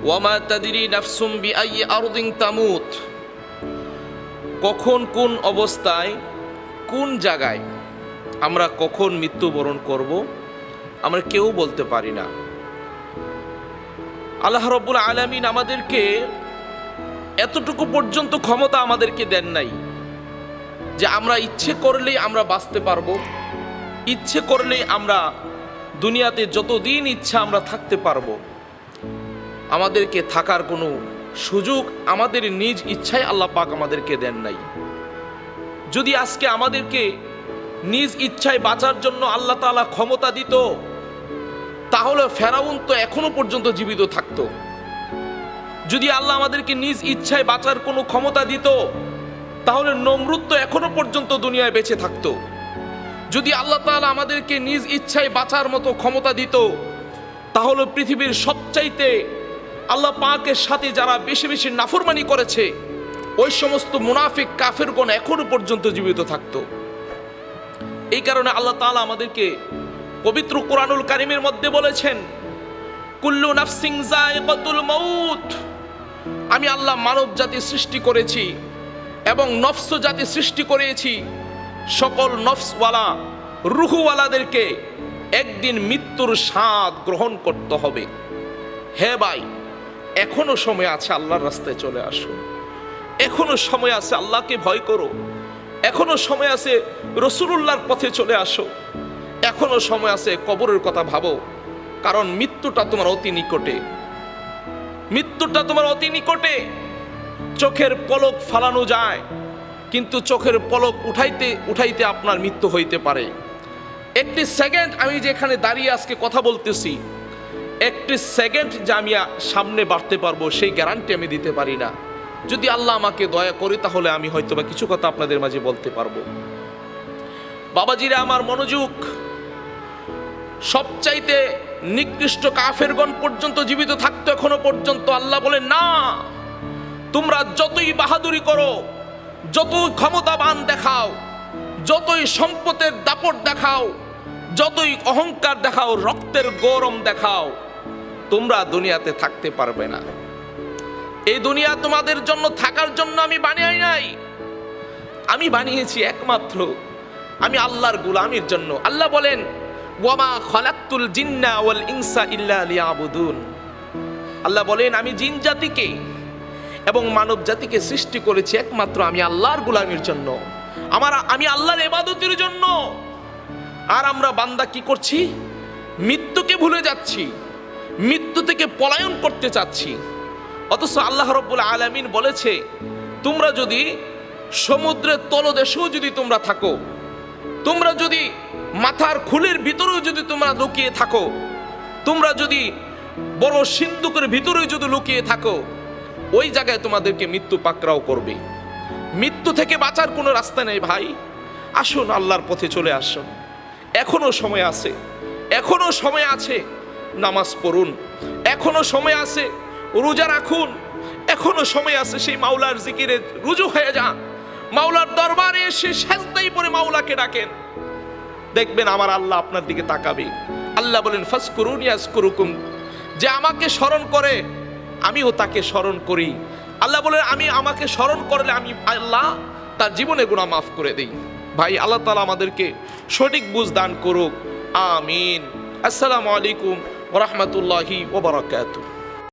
ওয়ামা তাদরি নাফসুম বিআইয়ি আরদিন তামুত। কখন কোন অবস্থায় কোন জায়গায় আমরা কখন মৃত্যুবরণ করব আমরা কেউ বলতে পারি না। আল্লাহ রাব্বুল আলামিন আমাদেরকে এতটুকু পর্যন্ত ক্ষমতা আমাদেরকে দেন নাই যে আমরা ইচ্ছে করলেই আমরা বাঁচতে পারবো, ইচ্ছে করলেই আমরা দুনিয়াতে যতদিন ইচ্ছা আমরা থাকতে পারবো। আমাদেরকে থাকার কোনো সুযোগ আমাদের নিজ ইচ্ছায় আল্লাহ পাক আমাদেরকে দেন নাই। যদি আজকে আমাদেরকে নিজ ইচ্ছায় বাঁচার জন্য আল্লাহ তাআলা ক্ষমতা দিত, তাহলে ফেরাউন তো এখনো পর্যন্ত জীবিত থাকতো। যদি আল্লাহ আমাদেরকে নিজ ইচ্ছায় বাঁচার কোনো ক্ষমতা দিত, তাহলে নমরুদ তো এখনো পর্যন্ত দুনিয়ায় বেঁচে থাকতো। যদি আল্লাহ তাআলা আমাদেরকে নিজ ইচ্ছায় বাঁচার মতো ক্ষমতা দিত, তাহলে পৃথিবীর সবচাইতে আল্লাহ পাকের সাথে যারা বেশি বেশি নাফরমানি করেছে ওই সমস্ত মুনাফিক কাফেরগণ এখনো পর্যন্ত জীবিত থাকতো। এই কারণে আল্লাহ তাআলা আমাদেরকে পবিত্র কোরআনুল কারীমের মধ্যে বলেছেন, কুল্লু নাফসিন যায়িকাতুল মাউত। আমি আল্লাহ মানব জাতি সৃষ্টি করেছি এবং নফস জাতি সৃষ্টি করেছি। সকল নফসওয়ালা রুহওয়ালাদেরকে একদিন মৃত্যুর স্বাদ গ্রহণ করতে হবে। হে ভাই, এখনো সময় আছে, আল্লাহর রাস্তায় চলে আসো। এখনো সময় আছে, আল্লাহকে ভয় করো। এখনো সময় আছে, রাসূলুল্লাহর পথে চলে আসো। এখনো সময় আছে, কবরের কথা ভাবো, কারণ মৃত্যুটা তোমার অতি নিকটে। মৃত্যুটা তোমার অতি নিকটে। চোখের পলক ফালানো যায়, কিন্তু চোখের পলক উঠাইতে উঠাইতে আপনার মৃত্যু হইতে পারে। একটি সেকেন্ড আমি যেখানে দাঁড়িয়ে আজকে কথা বলতেছি, একটি সেকেন্ড যে আমি সামনে বাড়তে পারবো সেই গ্যারান্টি আমি দিতে পারি না। যদি আল্লাহ আমাকে দয়া করে তাহলে আমি হয়তো বা কিছু কথা আপনাদের মাঝে বলতে পারবো। বাবাজিরা আমার মনোযোগ, সবচাইতে নিকৃষ্ট কাফেরগণ পর্যন্ত জীবিত থাকতো এখনো পর্যন্ত। আল্লাহ বলেন, না, তোমরা যতই বাহাদুরি করো, যতই ক্ষমতাবান দেখাও, যতই সম্পদের দাপট দেখাও, যতই অহংকার দেখাও, রক্তের গরম দেখাও, তোমরা দুনিয়াতে থাকতে পারবে না। এই দুনিয়া তোমাদের জন্য থাকার জন্য আমি বানাই নাই। আমি বানিয়েছি একমাত্র আমি আল্লাহর গোলামির জন্য। আল্লাহ বলেন, ওয়ামা খালাকতুল জিন্না ওয়াল ইনসা ইল্লা লিয়াবুদুন। আল্লাহ বলেন, আমি জিন জাতিকে এবং মানব জাতিকে সৃষ্টি করেছি একমাত্র আমি আল্লাহর গোলামির জন্য, আমি আল্লাহর ইবাদতের জন্য। আর আমরা বান্দা কি করছি? মৃত্যুকে ভুলে যাচ্ছি, মৃত্যু থেকে পলায়ন করতে চাচ্ছি। অথচ আল্লাহ রাব্বুল আলামিন বলেছে, তোমরা যদি সমুদ্রের তলদেশেও যদি তোমরা থাকো, তোমরা যদি মাথার খুলের ভিতরেও যদি তোমরা লুকিয়ে থাকো, তোমরা যদি বড় সিন্ধুকের ভিতরেও যদি লুকিয়ে থাকো, ওই জায়গায় তোমাদেরকে মৃত্যু পাকড়াও করবে। মৃত্যু থেকে বাঁচার কোনো রাস্তা নেই ভাই। আসুন আল্লাহর পথে চলে আসুন, এখনো সময় আছে, এখনো সময় আছে। নামাজ পড়ুন, এখনো সময় আছে। রোজা রাখুন, এখনো সময় আছে। সেই মাওলার জিকিরে রুজু হয়ে যান, মাওলার দরবারে এসে সেজদায় পড়ে মাওলাকে ডাকেন, দেখবেন আমার আল্লাহ আপনার দিকে তাকাবে। আল্লাহ বলেন, ফাজকুরুনি আযকুরুকুম। যে আমাকে স্মরণ করে আমিও তাকে স্মরণ করি। আল্লাহ বলেন, আমাকে স্মরণ করলে আমি আল্লাহ তার জীবনে গুনাহ মাফ করে দেই। ভাই, আল্লাহ তাআলা আমাদেরকে সঠিক বুঝ দান করুক। আমিন। আসসালামু আলাইকুম ওয়া রাহমাতুল্লাহি ওয়া বারাকাতুহু।